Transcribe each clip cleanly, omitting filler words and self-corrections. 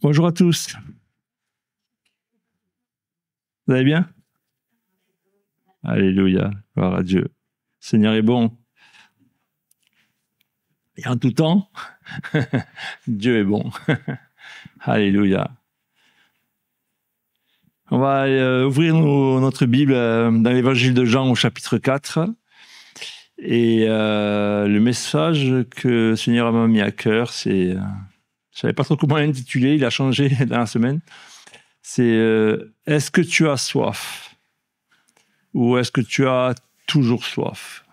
Bonjour à tous. Vous allez bien? Alléluia, gloire à Dieu. Le Seigneur est bon. Et en tout temps, Dieu est bon. Alléluia. On va ouvrir notre Bible dans l'évangile de Jean au chapitre 4. Et le message que le Seigneur m'a mis à cœur, c'est... je ne savais pas trop comment l'intituler, il a changé dans la semaine. C'est est-ce que tu as soif? Ou est-ce que tu as toujours soif?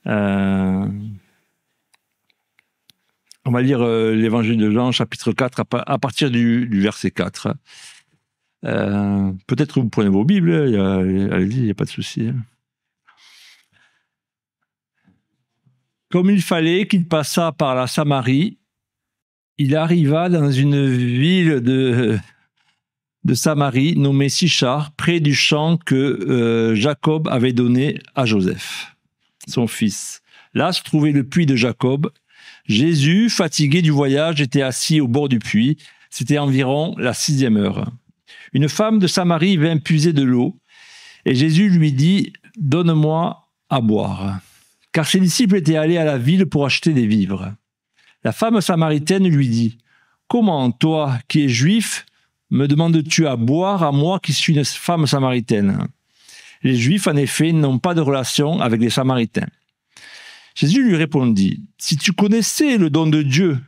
On va lire l'évangile de Jean, chapitre 4, à partir du verset 4. Peut-être que vous prenez vos Bibles, allez-y, il n'y a pas de souci. Comme il fallait qu'il passât par la Samarie, il arriva dans une ville de Samarie, nommée Sychar, près du champ que Jacob avait donné à Joseph, son fils. Là se trouvait le puits de Jacob. Jésus, fatigué du voyage, était assis au bord du puits. C'était environ la 6e heure. Une femme de Samarie vint puiser de l'eau, et Jésus lui dit « Donne-moi à boire ». Car ses disciples étaient allés à la ville pour acheter des vivres. La femme samaritaine lui dit « Comment, toi, qui es juif, me demandes-tu à boire à moi qui suis une femme samaritaine ?» Les Juifs, en effet, n'ont pas de relation avec les Samaritains. Jésus lui répondit « Si tu connaissais le don de Dieu,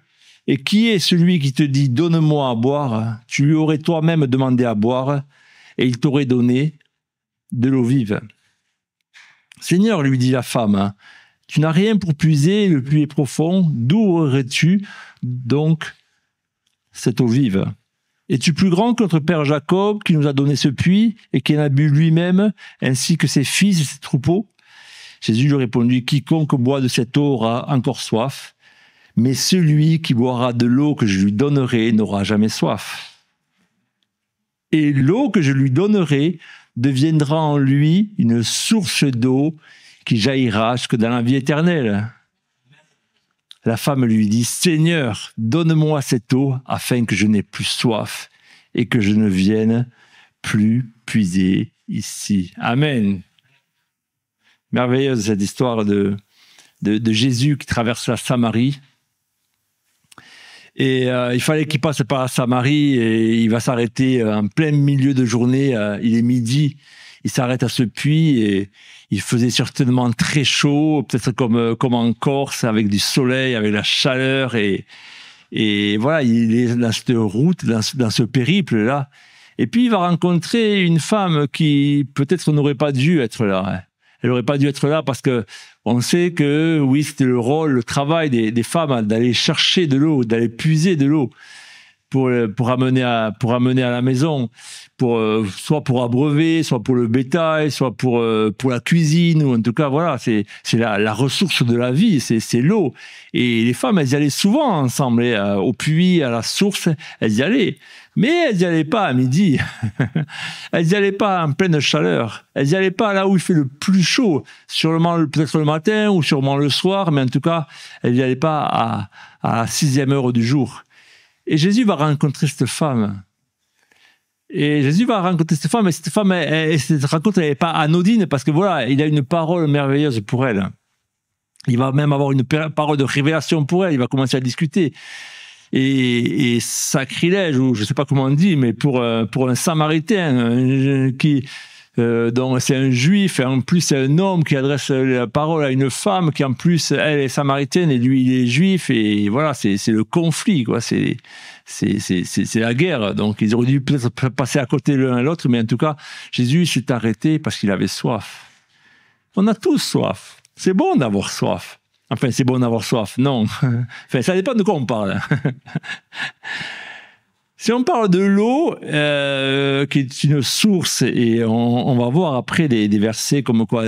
et qui est celui qui te dit « Donne-moi à boire », tu lui aurais toi-même demandé à boire, et il t'aurait donné de l'eau vive. « Seigneur, lui dit la femme, tu n'as rien pour puiser, le puits est profond, d'où aurais-tu donc cette eau vive ? Es-tu plus grand que notre père Jacob, qui nous a donné ce puits, et qui en a bu lui-même, ainsi que ses fils et ses troupeaux ?» Jésus lui répondit « Quiconque boit de cette eau aura encore soif, mais celui qui boira de l'eau que je lui donnerai n'aura jamais soif. Et l'eau que je lui donnerai deviendra en lui une source d'eau qui jaillira jusque dans la vie éternelle. » La femme lui dit « Seigneur, donne-moi cette eau afin que je n'ai plus soif et que je ne vienne plus puiser ici. » Amen. Merveilleuse cette histoire de Jésus qui traverse la Samarie. Et il fallait qu'il passe par la Samarie et il va s'arrêter en plein milieu de journée. Il est midi, il s'arrête à ce puits et il faisait certainement très chaud, peut-être comme en Corse, avec du soleil, avec la chaleur. Et voilà, il est dans cette route, dans ce périple-là. Et puis il va rencontrer une femme qui peut-être n'aurait pas dû être là. Elle n'aurait pas dû être là parce que on sait que, oui, c'était le rôle, le travail des femmes d'aller chercher de l'eau, d'aller puiser de l'eau pour amener à la maison, soit pour abreuver, soit pour le bétail, soit pour la cuisine, ou en tout cas, voilà, c'est la ressource de la vie, c'est l'eau. Et les femmes, elles y allaient souvent ensemble, au puits, à la source, elles y allaient. Mais elles n'y allaient pas à midi, elles n'y allaient pas en pleine chaleur, elles n'y allaient pas là où il fait le plus chaud, sûrement peut-être le matin ou sûrement le soir, mais en tout cas, elles n'y allaient pas à la 6e heure du jour. Et Jésus va rencontrer cette femme. Et cette femme, cette rencontre n'est pas anodine parce que voilà, il a une parole merveilleuse pour elle. Il va même avoir une parole de révélation pour elle, il va commencer à discuter. Et sacrilège, ou je ne sais pas comment on dit, mais pour un Samaritain donc c'est un juif, et en plus c'est un homme qui adresse la parole à une femme qui en plus elle est samaritaine et lui il est juif, et voilà, c'est le conflit, quoi. C'est la guerre. Donc ils auraient dû peut-être passer à côté l'un à l'autre, mais en tout cas Jésus s'est arrêté parce qu'il avait soif. On a tous soif. C'est bon d'avoir soif. Enfin, c'est bon d'avoir soif, non. Enfin, ça dépend de quoi on parle. Si on parle de l'eau, qui est une source, et on va voir après des versets comme quoi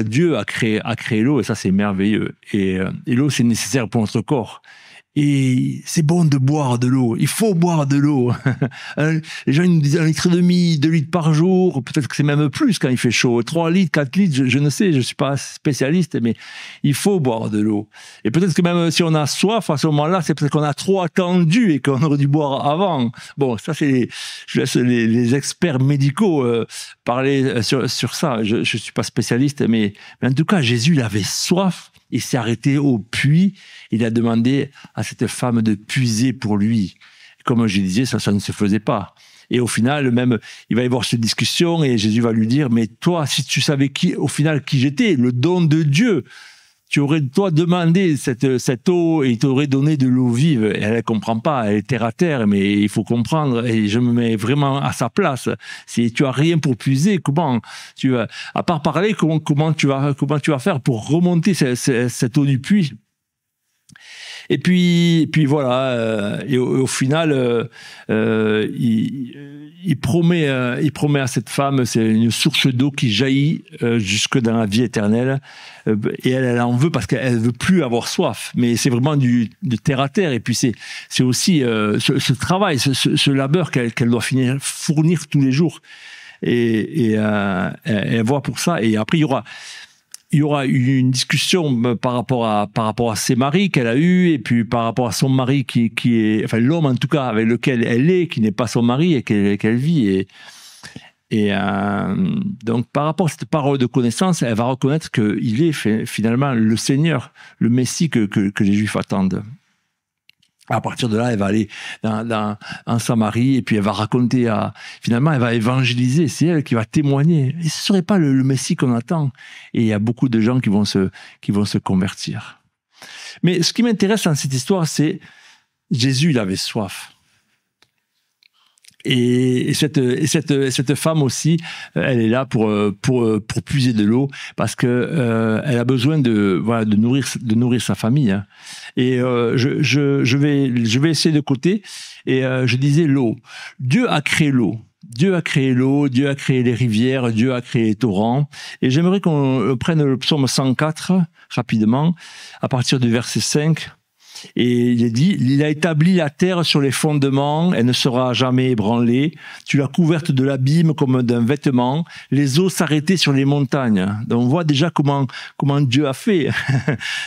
Dieu a créé l'eau, et ça c'est merveilleux. Et l'eau c'est nécessaire pour notre corps. Et c'est bon de boire de l'eau. Il faut boire de l'eau. Les gens ils nous disent 1,5 litre, 2 litres par jour. Peut-être que c'est même plus quand il fait chaud. 3 litres, 4 litres, je ne sais, je ne suis pas spécialiste, mais il faut boire de l'eau. Et peut-être que même si on a soif, à ce moment-là, c'est peut-être qu'on a trop attendu et qu'on aurait dû boire avant. Bon, ça, je laisse les experts médicaux parler sur ça. Je ne suis pas spécialiste, mais en tout cas, Jésus, il avait soif. Il s'est arrêté au puits. Il a demandé à cette femme de puiser pour lui. Comme je disais, ça ne se faisait pas. Et au final, même, il va y avoir cette discussion et Jésus va lui dire, mais toi, si tu savais au final qui j'étais, le don de Dieu, tu aurais, toi, demandé cette eau et il t'aurait donné de l'eau vive. Et elle ne comprend pas, elle est terre à terre, mais il faut comprendre, et je me mets vraiment à sa place. Si tu as rien pour puiser, comment tu vas, à part parler, comment tu vas faire pour remonter cette eau du puits? Et puis voilà, et au final, il promet à cette femme, c'est une source d'eau qui jaillit jusque dans la vie éternelle. Et elle en veut parce qu'elle veut plus avoir soif. Mais c'est vraiment de terre à terre. Et puis c'est aussi ce travail, ce labeur qu'elle doit fournir tous les jours. Et elle voit pour ça. Et après, il y aura une discussion par rapport à ses maris qu'elle a eu et puis par rapport à son mari qui est, enfin l'homme en tout cas avec lequel elle est, qui n'est pas son mari et qu'elle vit. Et donc par rapport à cette parole de connaissance, elle va reconnaître qu'il est finalement le Seigneur, le Messie que les Juifs attendent. À partir de là, elle va aller en Samarie et puis elle va raconter finalement, elle va évangéliser. C'est elle qui va témoigner. Et ce serait pas le Messie qu'on attend. Et il y a beaucoup de gens qui vont se convertir. Mais ce qui m'intéresse dans cette histoire, c'est Jésus, il avait soif. Et cette femme aussi, elle est là pour puiser de l'eau parce que elle a besoin de nourrir sa famille. Hein. Et je vais essayer de côté. Et je disais l'eau. Dieu a créé l'eau. Dieu a créé l'eau, Dieu a créé les rivières, Dieu a créé les torrents. Et j'aimerais qu'on prenne le psaume 104 rapidement, à partir du verset 5. Et il est dit, il a établi la terre sur les fondements, elle ne sera jamais ébranlée. Tu l'as couverte de l'abîme comme d'un vêtement. Les eaux s'arrêtaient sur les montagnes. Donc on voit déjà comment Dieu a fait.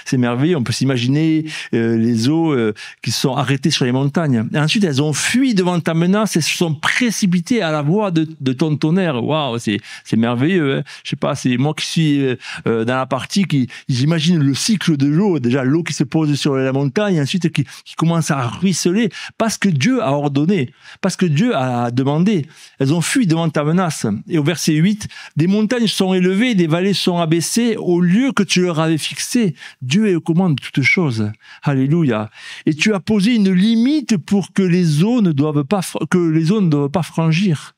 C'est merveilleux. On peut s'imaginer les eaux qui se sont arrêtées sur les montagnes. Et ensuite, elles ont fui devant ta menace et se sont précipitées à la voix de ton tonnerre. Waouh, c'est merveilleux. Hein. Je sais pas, c'est moi qui suis dans la partie j'imagine le cycle de l'eau. Déjà, l'eau qui se pose sur la montagne. Et ensuite qui commence à ruisseler parce que Dieu a ordonné, parce que Dieu a demandé. Elles ont fui devant ta menace. Et au verset 8, des montagnes sont élevées, des vallées sont abaissées au lieu que tu leur avais fixé. Dieu est au commande de toutes choses. Alléluia. Et tu as posé une limite pour que les eaux ne doivent pas franchir.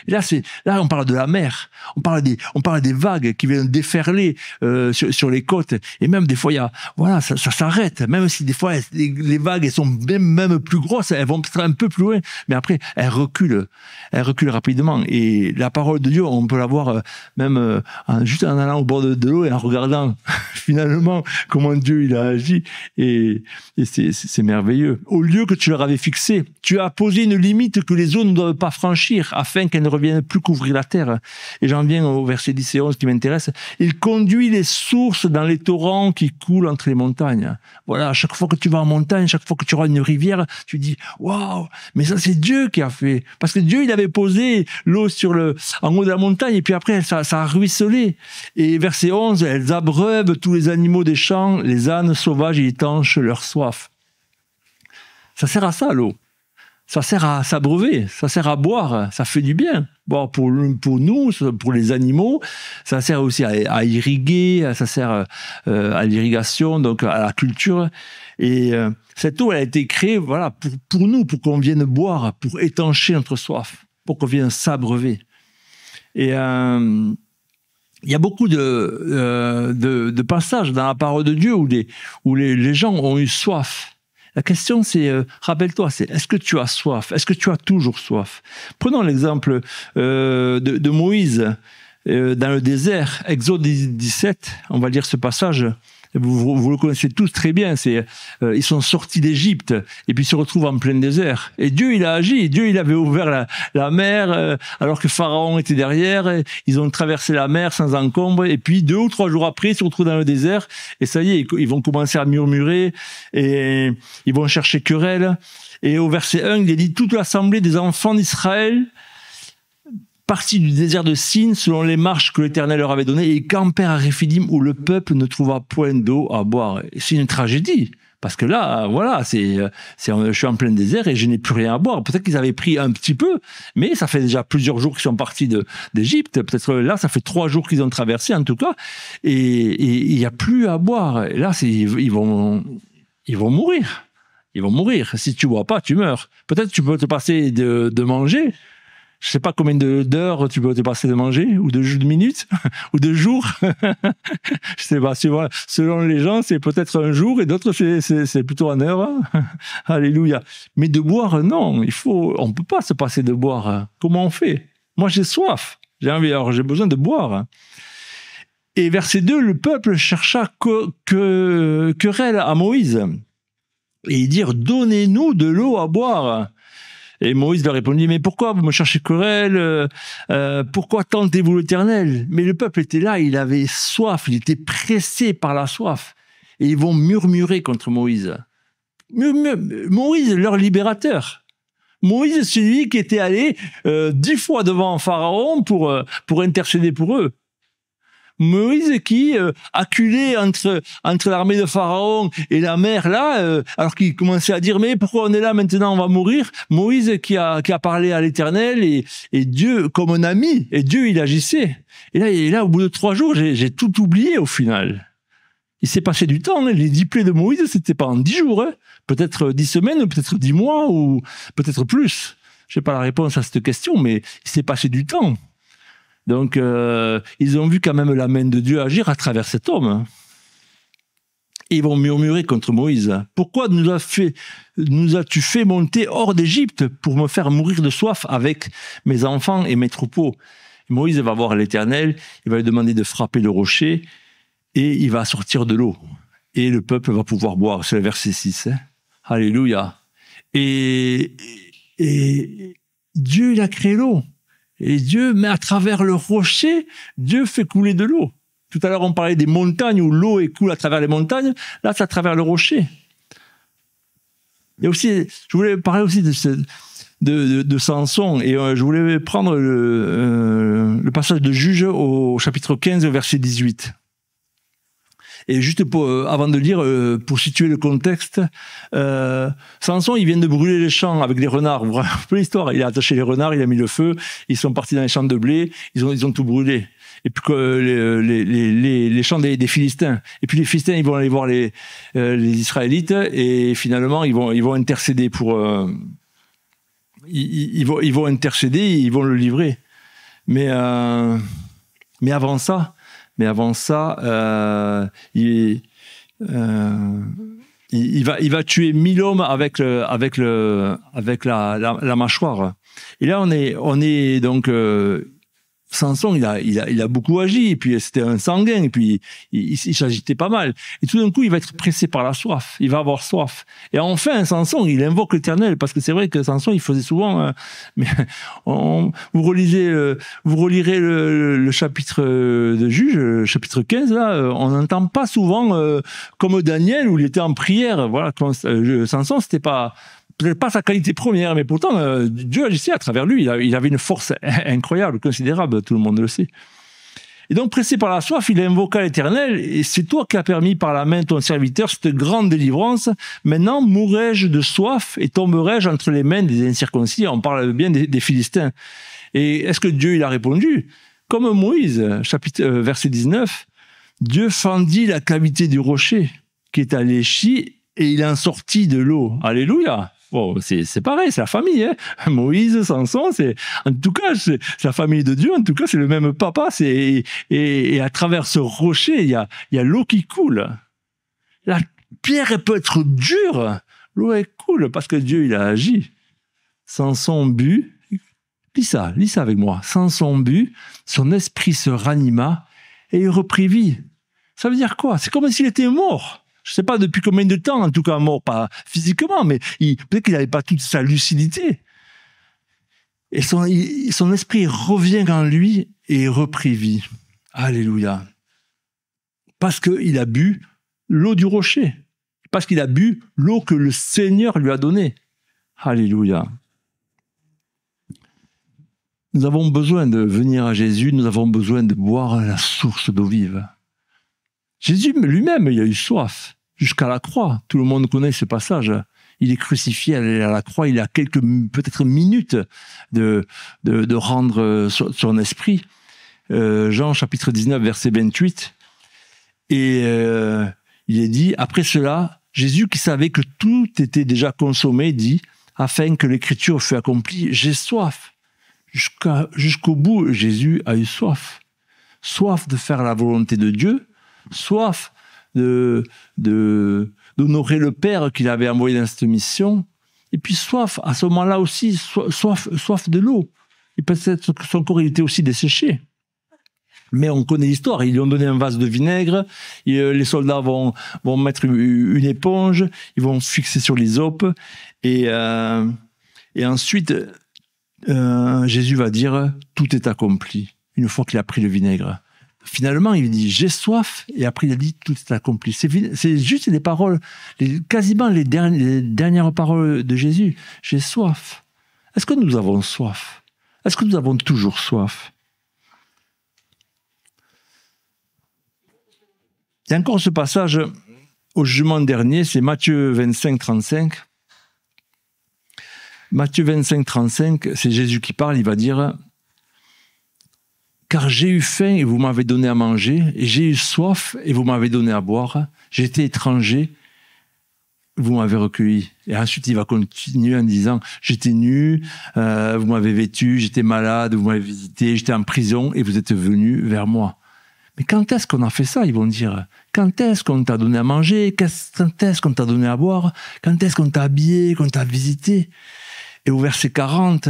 Et là, on parle de la mer. On parle des vagues qui viennent déferler sur les côtes. Et même des fois, ça s'arrête. Même si des fois, les vagues elles sont même plus grosses, elles vont peut-être un peu plus loin, mais après, elles reculent rapidement. Et la parole de Dieu, on peut la voir même juste en allant au bord de l'eau et en regardant finalement comment Dieu il a agi. Et c'est merveilleux. Au lieu que tu leur avais fixé, tu as posé une limite que les eaux ne doivent pas franchir, afin qu'elles ne reviennent plus couvrir la terre. Et j'en viens au verset 10 et 11 qui m'intéresse. Il conduit les sources dans les torrents qui coulent entre les montagnes. Voilà, à chaque fois que tu vas en montagne, chaque fois que tu auras une rivière, tu dis waouh, mais ça c'est Dieu qui a fait. Parce que Dieu il avait posé l'eau en haut de la montagne et puis après ça a ruisselé. Et verset 11, elles abreuvent tous les animaux des champs, les ânes sauvages y étanchent leur soif. Ça sert à ça l'eau. Ça sert à s'abreuver, ça sert à boire, ça fait du bien. Bon, pour nous, pour les animaux, ça sert aussi à irriguer, ça sert à l'irrigation, donc à la culture. Et cette eau, elle a été créée, voilà, pour nous, pour qu'on vienne boire, pour étancher notre soif, pour qu'on vienne s'abreuver. Et il y a beaucoup de passages dans la parole de Dieu où les gens ont eu soif. La question, c'est, rappelle-toi, est-ce que tu as soif? Est-ce que tu as toujours soif? Prenons l'exemple de Moïse dans le désert, Exode 17, on va lire ce passage, Vous le connaissez tous très bien. Ils sont sortis d'Égypte et puis se retrouvent en plein désert. Et Dieu, il a agi. Dieu, il avait ouvert la mer alors que Pharaon était derrière. Ils ont traversé la mer sans encombre. Et puis 2 ou 3 jours après, ils se retrouvent dans le désert. Et ça y est, ils vont commencer à murmurer et ils vont chercher querelle. Et au verset 1, il est dit « Toute l'assemblée des enfants d'Israël partis du désert de Sin selon les marches que l'Éternel leur avait données et campèrent à Réphidim où le peuple ne trouva point d'eau à boire. » C'est une tragédie. Parce que là, voilà, je suis en plein désert et je n'ai plus rien à boire. Peut-être qu'ils avaient pris un petit peu, mais ça fait déjà plusieurs jours qu'ils sont partis d'Égypte. Peut-être là, ça fait 3 jours qu'ils ont traversé, en tout cas. Et il n'y a plus à boire. Et là, ils vont mourir. Ils vont mourir. Si tu bois pas, tu meurs. Peut-être tu peux te passer de manger. Je sais pas combien d'heures tu peux te passer de manger, ou de minutes, ou de jours. Je sais pas. Selon les gens, c'est peut-être un jour, et d'autres, c'est plutôt une heure. Alléluia. Mais de boire, non. On peut pas se passer de boire. Comment on fait? Moi, j'ai soif. J'ai besoin de boire. Et verset 2, le peuple chercha querelle à Moïse. Et ils dirent, donnez-nous de l'eau à boire. Et Moïse leur répondit, mais pourquoi vous me cherchez querelle? Pourquoi tentez-vous l'Éternel? Mais le peuple était là, il avait soif, il était pressé par la soif. Et ils vont murmurer contre Moïse. Moïse, leur libérateur. Moïse, celui qui était allé 10 fois devant Pharaon pour intercéder pour eux. Moïse qui, acculé entre l'armée de Pharaon et la mer là, alors qu'il commençait à dire mais pourquoi on est là maintenant, on va mourir. Moïse qui a parlé à l'Éternel et Dieu comme un ami, et Dieu il agissait. Et là au bout de 3 jours, j'ai tout oublié au final. Il s'est passé du temps, hein. Les 10 plaies de Moïse, c'était pas en 10 jours, hein. Peut-être 10 semaines, peut-être 10 mois ou peut-être plus. Je n'ai pas la réponse à cette question, mais il s'est passé du temps. Donc, ils ont vu quand même la main de Dieu agir à travers cet homme. Et ils vont murmurer contre Moïse. « Pourquoi nous as-tu fait monter hors d'Égypte pour me faire mourir de soif avec mes enfants et mes troupeaux ?» Moïse va voir l'Éternel, il va lui demander de frapper le rocher et il va sortir de l'eau. Et le peuple va pouvoir boire. C'est le verset 6. Hein. Alléluia. Et Dieu, il a créé l'eau. Et Dieu, mais à travers le rocher, Dieu fait couler de l'eau. Tout à l'heure, on parlait des montagnes où l'eau coule à travers les montagnes. Là, c'est à travers le rocher. Et aussi, je voulais parler aussi de Samson. Et je voulais prendre le passage de Juge au chapitre 15, verset 18. Et juste avant de lire, pour situer le contexte, Samson, il vient de brûler les champs avec les renards. Vous rappelez l'histoire? Il a attaché les renards, il a mis le feu, ils sont partis dans les champs de blé, ils ont tout brûlé. Et puis les champs des Philistins. Et puis les Philistins, ils vont aller voir les Israélites et finalement, ils vont intercéder pour... ils vont intercéder, ils vont le livrer. Mais avant ça, il va tuer 1000 hommes avec la mâchoire. Et là, on est donc Samson, il a beaucoup agi, et puis c'était un sanguin, et puis il s'agitait pas mal. Et tout d'un coup, il va être pressé par la soif. Il va avoir soif. Et enfin, Samson, il invoque l'Éternel, parce que c'est vrai que Samson, il faisait souvent. Mais vous relirez le chapitre de Juge, chapitre 15, là, on n'entend pas souvent comme Daniel où il était en prière. Voilà, Samson, c'était pas. Peut-être pas sa qualité première, mais pourtant, Dieu agissait à travers lui. Il avait une force incroyable, considérable, tout le monde le sait. Et donc, pressé par la soif, il invoqua l'Éternel, et c'est toi qui as permis par la main de ton serviteur cette grande délivrance. Maintenant, mourrai-je de soif et tomberai-je entre les mains des incirconcis? On parle bien des Philistins. Et est-ce que Dieu, il a répondu? Comme Moïse, verset 19, Dieu fendit la cavité du rocher qui est à l'échie et il en sortit de l'eau. Alléluia! Bon, c'est pareil, c'est la famille, hein. Moïse, Samson, en tout cas, c'est la famille de Dieu, en tout cas, c'est le même papa, et à travers ce rocher, il y a l'eau qui coule. La pierre, elle peut être dure, l'eau, elle coule, parce que Dieu, il a agi. Samson but, lis ça avec moi. Samson but, son esprit se ranima, et il reprit vie. Ça veut dire quoi? C'est comme s'il était mort. Je ne sais pas depuis combien de temps, en tout cas mort, pas physiquement, mais peut-être qu'il n'avait pas toute sa lucidité. Et son esprit revient en lui et reprit vie. Alléluia. Parce qu'il a bu l'eau du rocher. Parce qu'il a bu l'eau que le Seigneur lui a donnée. Alléluia. Nous avons besoin de venir à Jésus, nous avons besoin de boire la source d'eau vive. Jésus lui-même, il a eu soif jusqu'à la croix. Tout le monde connaît ce passage. Il est crucifié à la croix, il a quelques peut-être minutes de rendre son esprit. Jean chapitre 19, verset 28. Et il est dit, après cela, Jésus qui savait que tout était déjà consommé, dit, afin que l'écriture fût accomplie, j'ai soif. Jusqu'au bout, Jésus a eu soif. Soif de faire la volonté de Dieu, soif d'honorer le Père qu'il avait envoyé dans cette mission, et puis soif, à ce moment-là aussi, soif de l'eau. Et peut-être que son corps il était aussi desséché. Mais on connaît l'histoire, ils lui ont donné un vase de vinaigre, et les soldats vont mettre une éponge, ils vont fixer sur l'hysope, et ensuite... Jésus va dire tout est accompli une fois qu'il a pris le vinaigre. Finalement, il dit j'ai soif et après il a dit tout est accompli. C'est juste les paroles, quasiment les dernières paroles de Jésus. J'ai soif. Est-ce que nous avons soif? Est-ce que nous avons toujours soif? Il y a encore ce passage au jugement dernier, c'est Matthieu 25, 35. Matthieu 25, 35, c'est Jésus qui parle, il va dire « Car j'ai eu faim et vous m'avez donné à manger, et j'ai eu soif et vous m'avez donné à boire, j'étais étranger, vous m'avez recueilli. » Et ensuite, il va continuer en disant « J'étais nu, vous m'avez vêtu, j'étais malade, vous m'avez visité, j'étais en prison et vous êtes venus vers moi. » Mais quand est-ce qu'on a fait ça? Ils vont dire. Quand est-ce qu'on t'a donné à manger? Quand est-ce qu'on t'a donné à boire? Quand est-ce qu'on t'a habillé, qu'on t'a visité? Et au verset 40,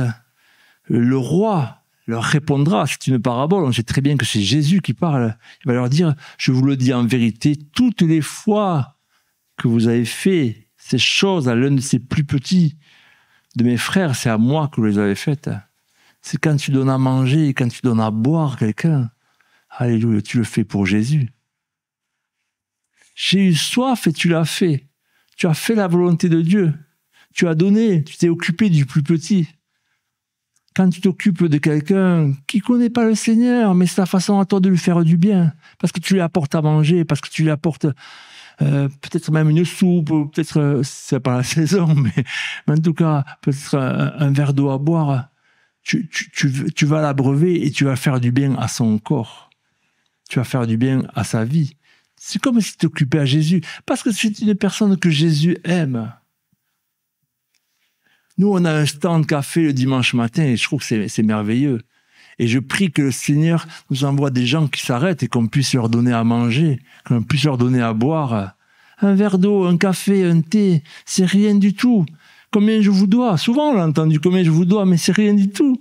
le roi leur répondra, c'est une parabole, on sait très bien que c'est Jésus qui parle. Il va leur dire, je vous le dis en vérité, toutes les fois que vous avez fait ces choses à l'un de ces plus petits de mes frères, c'est à moi que vous les avez faites. C'est quand tu donnes à manger, quand tu donnes à boire à quelqu'un. Alléluia, tu le fais pour Jésus. J'ai eu soif et tu l'as fait. Tu as fait la volonté de Dieu. Tu as donné, tu t'es occupé du plus petit. Quand tu t'occupes de quelqu'un qui ne connaît pas le Seigneur, mais c'est ta façon à toi de lui faire du bien, parce que tu lui apportes à manger, parce que tu lui apportes peut-être même une soupe, peut-être, c'est pas la saison, mais en tout cas, peut-être un verre d'eau à boire, tu vas l'abreuver et tu vas faire du bien à son corps. Tu vas faire du bien à sa vie. C'est comme si tu t'occupais à Jésus, parce que c'est une personne que Jésus aime. Nous, on a un stand café le dimanche matin et je trouve que c'est merveilleux. Et je prie que le Seigneur nous envoie des gens qui s'arrêtent et qu'on puisse leur donner à manger, qu'on puisse leur donner à boire. Un verre d'eau, un café, un thé, c'est rien du tout. Combien je vous dois? Souvent, on l'a entendu, combien je vous dois, mais c'est rien du tout.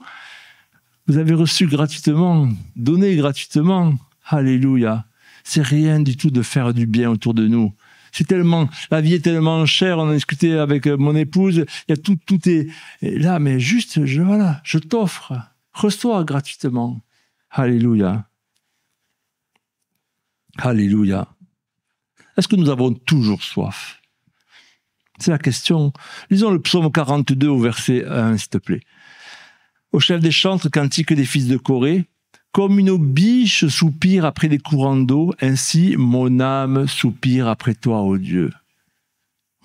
Vous avez reçu gratuitement, donné gratuitement. Alléluia. C'est rien du tout de faire du bien autour de nous. C'est tellement, la vie est tellement chère, on a discuté avec mon épouse, il y a tout est là, mais juste, je t'offre, reçois gratuitement. Alléluia. Alléluia. Est-ce que nous avons toujours soif? C'est la question. Lisons le psaume 42 au verset 1, s'il te plaît. Au chef des chantres, cantique des fils de Corée, comme une biche soupire après les courants d'eau, ainsi mon âme soupire après toi, ô Dieu.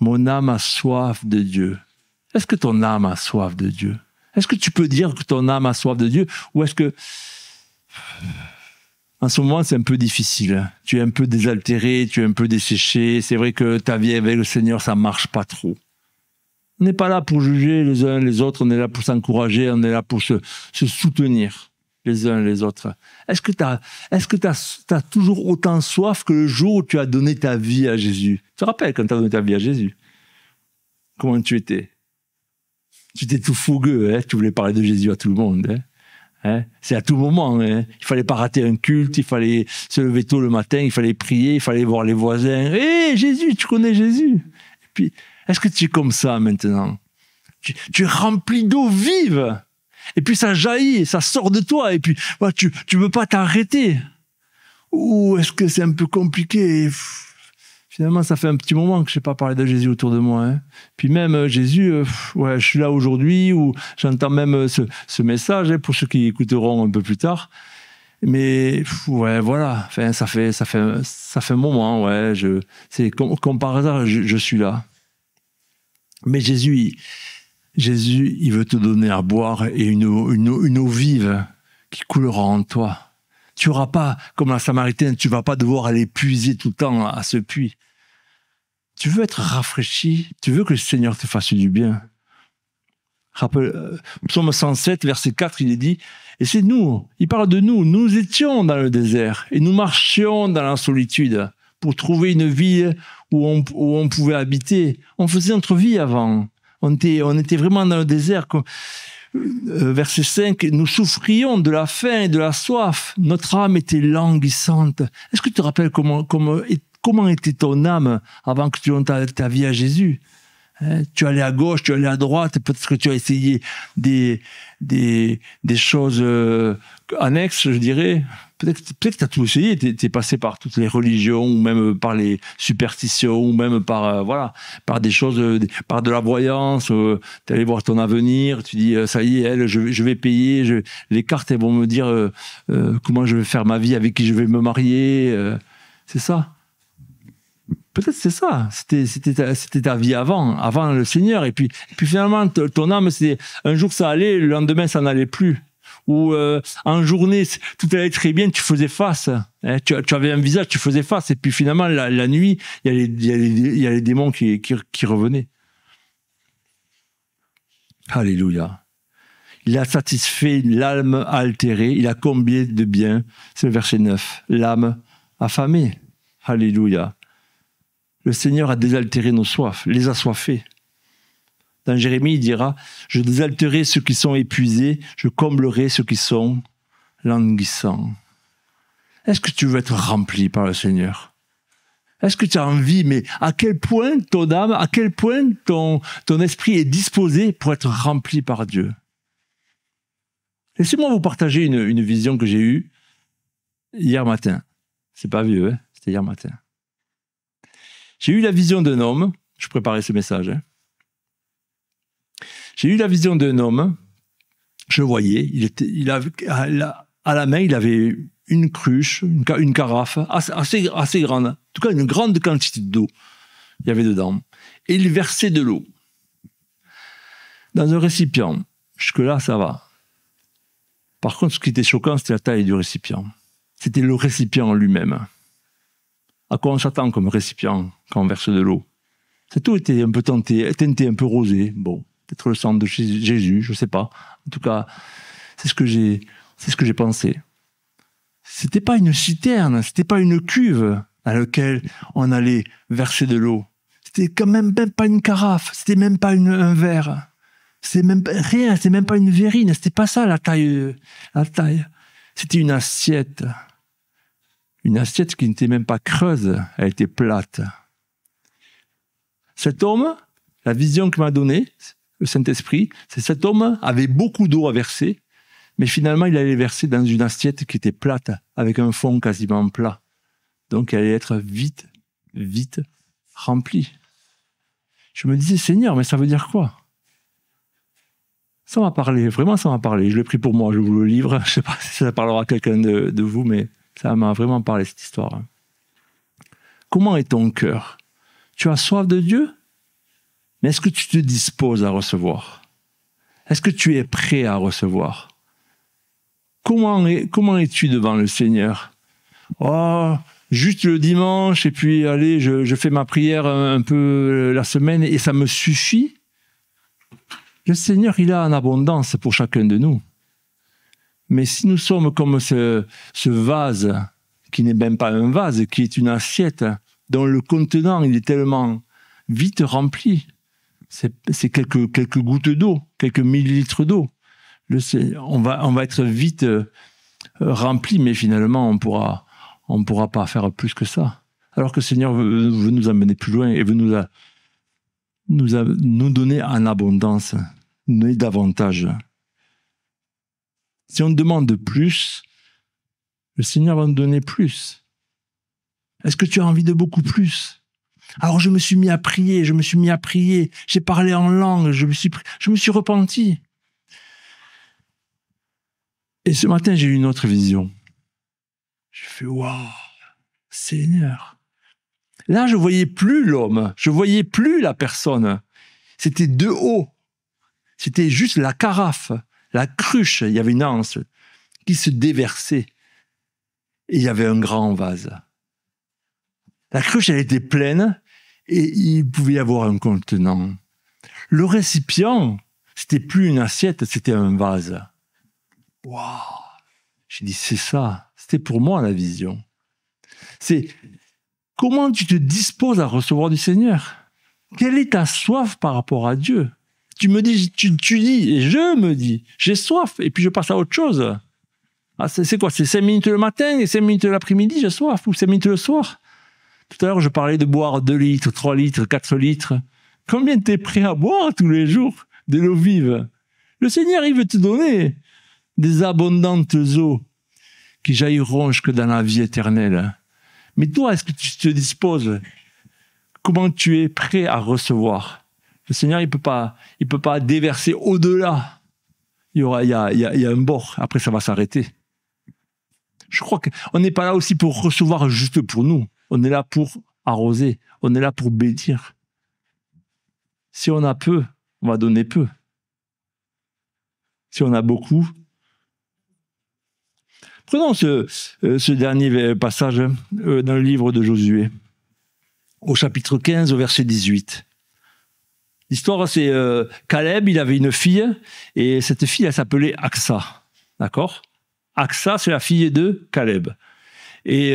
Mon âme a soif de Dieu. Est-ce que ton âme a soif de Dieu? Est-ce que tu peux dire que ton âme a soif de Dieu? Ou est-ce que, en ce moment, c'est un peu difficile. Tu es un peu désaltéré, tu es un peu desséché. C'est vrai que ta vie avec le Seigneur, ça marche pas trop. On n'est pas là pour juger les uns les autres, on est là pour s'encourager, on est là pour se soutenir les uns les autres. Est-ce que t'as toujours autant soif que le jour où tu as donné ta vie à Jésus? Tu te rappelles quand tu as donné ta vie à Jésus? Comment tu étais? Tu étais tout fougueux, hein? Tu voulais parler de Jésus à tout le monde. Hein? Hein. C'est à tout moment. Hein. Il fallait pas rater un culte, il fallait se lever tôt le matin, il fallait prier, il fallait voir les voisins. Hé, Jésus, tu connais Jésus? Et puis, est-ce que tu es comme ça maintenant? Tu es rempli d'eau vive. Et puis ça jaillit, ça sort de toi. Et puis, bah, tu ne peux pas t'arrêter. Ou est-ce que c'est un peu compliqué? Et finalement, ça fait un petit moment que je n'ai pas parlé de Jésus autour de moi. Hein. Puis même Jésus, ouais, je suis là aujourd'hui, ou j'entends même ce message, hein, pour ceux qui écouteront un peu plus tard. Mais ouais, voilà, enfin, ça fait un moment, ouais. C'est comme par hasard, je suis là. Mais Jésus, il veut te donner à boire et une eau vive qui coulera en toi. Tu n'auras pas, comme la Samaritaine, tu ne vas pas devoir aller puiser tout le temps à ce puits. Tu veux être rafraîchi, tu veux que le Seigneur te fasse du bien. Rappelle, Psaume 107, verset 4, il est dit, et c'est nous, il parle de nous, nous étions dans le désert et nous marchions dans la solitude pour trouver une ville où on pouvait habiter. On faisait notre vie avant. On était vraiment dans le désert. Verset 5, nous souffrions de la faim et de la soif. Notre âme était languissante. Est-ce que tu te rappelles comment était ton âme avant que tu donnes ta vie à Jésus? Hein, tu allais à gauche, tu allais à droite, peut-être que tu as essayé des choses annexes, je dirais. Peut-être que tu as tout essayé, tu es passé par toutes les religions, ou même par les superstitions, ou même par des choses, par de la voyance. Tu es allé voir ton avenir, tu dis, ça y est, je vais payer, les cartes elles vont me dire comment je vais faire ma vie, avec qui je vais me marier. C'est ça. Peut-être c'est ça, c'était ta vie avant le Seigneur. Et puis finalement, ton âme, c'est un jour ça allait, le lendemain ça n'allait plus. Ou en journée, tout allait très bien, tu faisais face. Hein, tu avais un visage, tu faisais face. Et puis finalement, la nuit, il y a les démons qui revenaient. Alléluia. Il a satisfait l'âme altérée, il a comblé de bien. C'est le verset 9. L'âme affamée. Alléluia. Le Seigneur a désaltéré nos soifs, les assoiffés. Dans Jérémie, il dira, « Je désaltérerai ceux qui sont épuisés, je comblerai ceux qui sont languissants. » Est-ce que tu veux être rempli par le Seigneur? Est-ce que tu as envie, mais à quel point ton âme, à quel point ton esprit est disposé pour être rempli par Dieu? Laissez-moi vous partager une vision que j'ai eue hier matin. C'est pas vieux, hein? C'était hier matin. J'ai eu la vision d'un homme, je préparais ce message, hein. J'ai eu la vision d'un homme, je le voyais, à la main, il avait une cruche, une carafe assez grande, en tout cas une grande quantité d'eau, il y avait dedans. Et il versait de l'eau dans un récipient. Jusque-là, ça va. Par contre, ce qui était choquant, c'était la taille du récipient. C'était le récipient en lui-même. À quoi on s'attend comme récipient quand on verse de l'eau? Cette eau était un peu teintée un peu rosée. Bon, peut-être le sang de Jésus, je ne sais pas. En tout cas, c'est ce que j'ai pensé. C'était pas une citerne, c'était pas une cuve à laquelle on allait verser de l'eau. C'était quand même pas une carafe, c'était même pas un verre. C'était même rien, c'était même pas une verrine, c'était pas ça la taille. C'était une assiette. Une assiette qui n'était même pas creuse, elle était plate. Cet homme, la vision qu'il m'a donnée, le Saint-Esprit, c'est cet homme avait beaucoup d'eau à verser, mais finalement il allait verser dans une assiette qui était plate, avec un fond quasiment plat. Donc elle allait être vite remplie. Je me disais, Seigneur, mais ça veut dire quoi? Ça m'a parlé, vraiment ça m'a parlé. Je l'ai pris pour moi, je vous le livre. Je ne sais pas si ça parlera à quelqu'un de vous, mais ça m'a vraiment parlé, cette histoire. Comment est ton cœur? Tu as soif de Dieu? Mais est-ce que tu te disposes à recevoir? Est-ce que tu es prêt à recevoir? Comment es-tu devant le Seigneur? Oh, juste le dimanche, et puis allez, je fais ma prière un peu la semaine, et ça me suffit? Le Seigneur, il a en abondance pour chacun de nous. Mais si nous sommes comme ce vase, qui n'est même pas un vase, qui est une assiette, dont le contenant il est tellement vite rempli, c'est quelques gouttes d'eau, quelques millilitres d'eau. On va être vite rempli, mais finalement, on pourra pas faire plus que ça. Alors que le Seigneur veut nous amener plus loin et veut nous donner en abondance, nous donner davantage. Si on demande plus, le Seigneur va nous donner plus. Est-ce que tu as envie de beaucoup plus? Alors je me suis mis à prier, j'ai parlé en langue, je me suis repenti. Et ce matin, j'ai eu une autre vision. J'ai fait, waouh, Seigneur. Là, je voyais plus l'homme, je voyais plus la personne. C'était de haut. C'était juste la carafe, la cruche. Il y avait une anse qui se déversait. Et il y avait un grand vase. La cruche, elle était pleine et il pouvait y avoir un contenant. Le récipient, c'était plus une assiette, c'était un vase. Waouh! J'ai dit, c'est ça. C'était pour moi la vision. C'est comment tu te disposes à recevoir du Seigneur. Quelle est ta soif par rapport à Dieu? Tu me dis, tu dis, et je me dis, j'ai soif, et puis je passe à autre chose. Ah, c'est quoi? C'est 5 minutes le matin et 5 minutes l'après-midi, j'ai soif, ou 5 minutes le soir? Tout à l'heure, je parlais de boire 2 litres, 3 litres, 4 litres. Combien tu es prêt à boire tous les jours de l'eau vive? Le Seigneur, il veut te donner des abondantes eaux qui jailliront jusque dans la vie éternelle. Mais toi, est-ce que tu te disposes? Comment tu es prêt à recevoir? Le Seigneur, il peut pas déverser au-delà. Il y a un bord. Après, ça va s'arrêter. Je crois qu'on n'est pas là aussi pour recevoir juste pour nous. On est là pour arroser. On est là pour bénir. Si on a peu, on va donner peu. Si on a beaucoup, prenons ce dernier passage dans le livre de Josué, au chapitre 15, au verset 18. L'histoire, c'est Caleb, il avait une fille, et cette fille, elle s'appelait Aksa. D'accord? Aksa, c'est la fille de Caleb. Et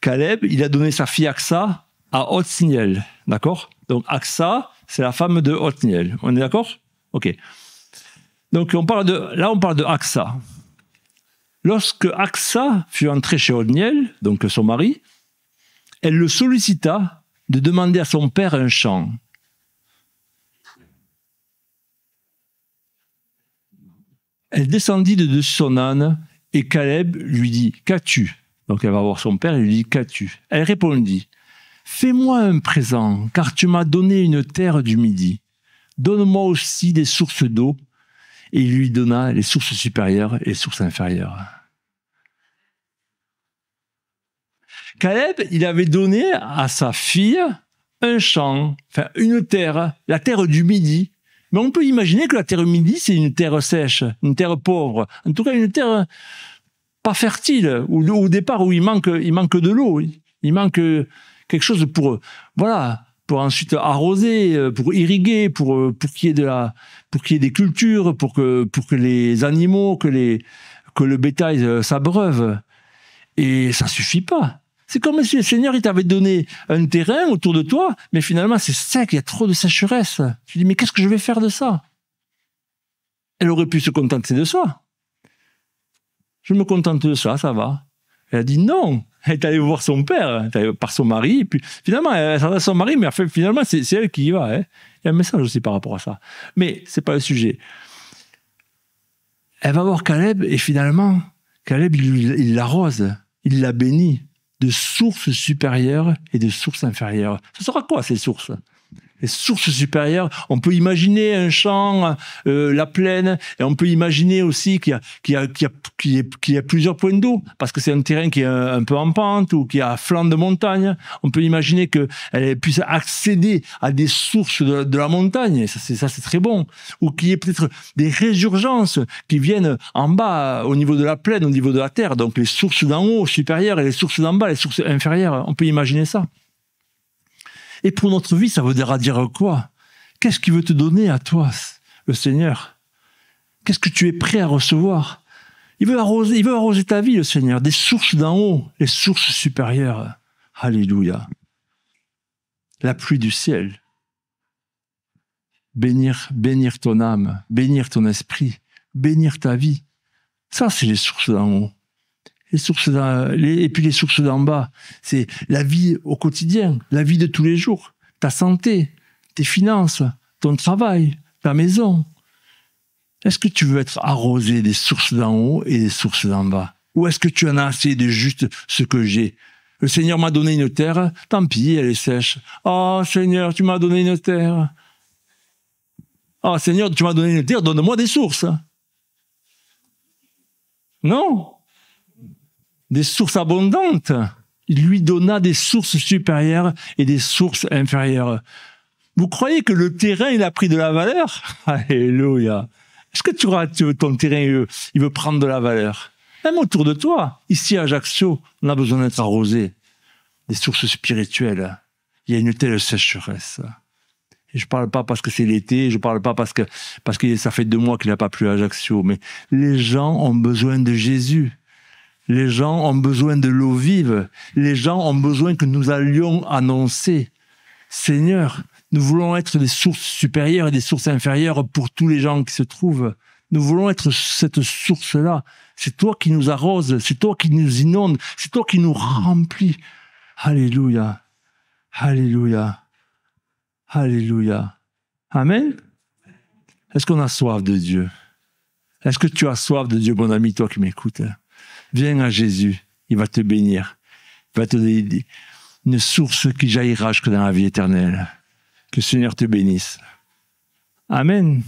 Caleb, il a donné sa fille Aksa à Othniel. D'accord? Donc Aksa, c'est la femme de Othniel. On est d'accord? Ok. Donc on parle de Aksa. Lorsque Aksa fut entrée chez Othniel, donc son mari, elle le sollicita de demander à son père un champ. Elle descendit de dessus son âne et Caleb lui dit « Qu'as-tu » Donc elle va voir son père et lui dit « Qu'as-tu » Elle répondit « Fais-moi un présent, car tu m'as donné une terre du Midi. Donne-moi aussi des sources d'eau. » Et il lui donna les sources supérieures et les sources inférieures. Caleb, il avait donné à sa fille un champ, enfin une terre, la terre du Midi. Mais on peut imaginer que la terre du Midi, c'est une terre sèche, une terre pauvre. En tout cas, une terre pas fertile, au départ où il manque de l'eau. Il manque quelque chose pour ensuite arroser, pour irriguer, pour qu'il y ait des cultures, pour que les animaux, que le bétail s'abreuve. Et ça suffit pas. C'est comme si le Seigneur, il t'avait donné un terrain autour de toi, mais finalement, c'est sec, il y a trop de sécheresse. Tu dis, mais qu'est-ce que je vais faire de ça? Elle aurait pu se contenter de ça. Je me contente de ça, ça va. Elle a dit non. Elle est allée voir son père, par son mari, et puis finalement, elle s'adresse à son mari, mais finalement, c'est elle qui y va. Hein. Il y a un message aussi par rapport à ça. Mais c'est pas le sujet. Elle va voir Caleb, et finalement, Caleb, il l'arrose, il la bénit de sources supérieures et de sources inférieures. Ce sera quoi, ces sources? Les sources supérieures, on peut imaginer un champ, la plaine, et on peut imaginer aussi qu'il y a plusieurs points d'eau, parce que c'est un terrain qui est un peu en pente ou qui a flanc de montagne. On peut imaginer qu'elle puisse accéder à des sources de la montagne, ça c'est très bon. Ou qu'il y ait peut-être des résurgences qui viennent en bas, au niveau de la plaine, au niveau de la terre. Donc les sources d'en haut supérieures et les sources d'en bas, les sources inférieures. On peut imaginer ça. Et pour notre vie, ça voudra dire quoi? Qu'est-ce qu'il veut te donner à toi, le Seigneur? Qu'est-ce que tu es prêt à recevoir? Il veut arroser ta vie, le Seigneur, des sources d'en haut, les sources supérieures. Alléluia. La pluie du ciel. Bénir ton âme, bénir ton esprit, bénir ta vie. Ça, c'est les sources d'en haut. Et puis les sources d'en bas, c'est la vie au quotidien, la vie de tous les jours, ta santé, tes finances, ton travail, ta maison. Est-ce que tu veux être arrosé des sources d'en haut et des sources d'en bas? Ou est-ce que tu en as assez de juste ce que j'ai? Le Seigneur m'a donné une terre, tant pis, elle est sèche. Oh Seigneur, tu m'as donné une terre. Oh Seigneur, tu m'as donné une terre, donne-moi des sources. Non. Des sources abondantes. Il lui donna des sources supérieures et des sources inférieures. Vous croyez que le terrain, il a pris de la valeur? Alléluia. Est-ce que tu crois que ton terrain, il veut prendre de la valeur? Même autour de toi, ici à Ajaccio, on a besoin d'être arrosé. Des sources spirituelles. Il y a une telle sécheresse. Et je parle pas parce que c'est l'été, je parle pas parce que ça fait 2 mois qu'il n'a pas plu à Ajaccio, mais les gens ont besoin de Jésus. Les gens ont besoin de l'eau vive. Les gens ont besoin que nous allions annoncer. Seigneur, nous voulons être des sources supérieures et des sources inférieures pour tous les gens qui se trouvent. Nous voulons être cette source-là. C'est toi qui nous arroses, c'est toi qui nous inonde, c'est toi qui nous remplis. Alléluia. Alléluia. Alléluia. Amen. Est-ce qu'on a soif de Dieu? Est-ce que tu as soif de Dieu, mon ami, toi qui m'écoutes? Viens à Jésus, il va te bénir. Il va te donner une source qui jaillira jusque dans la vie éternelle. Que le Seigneur te bénisse. Amen.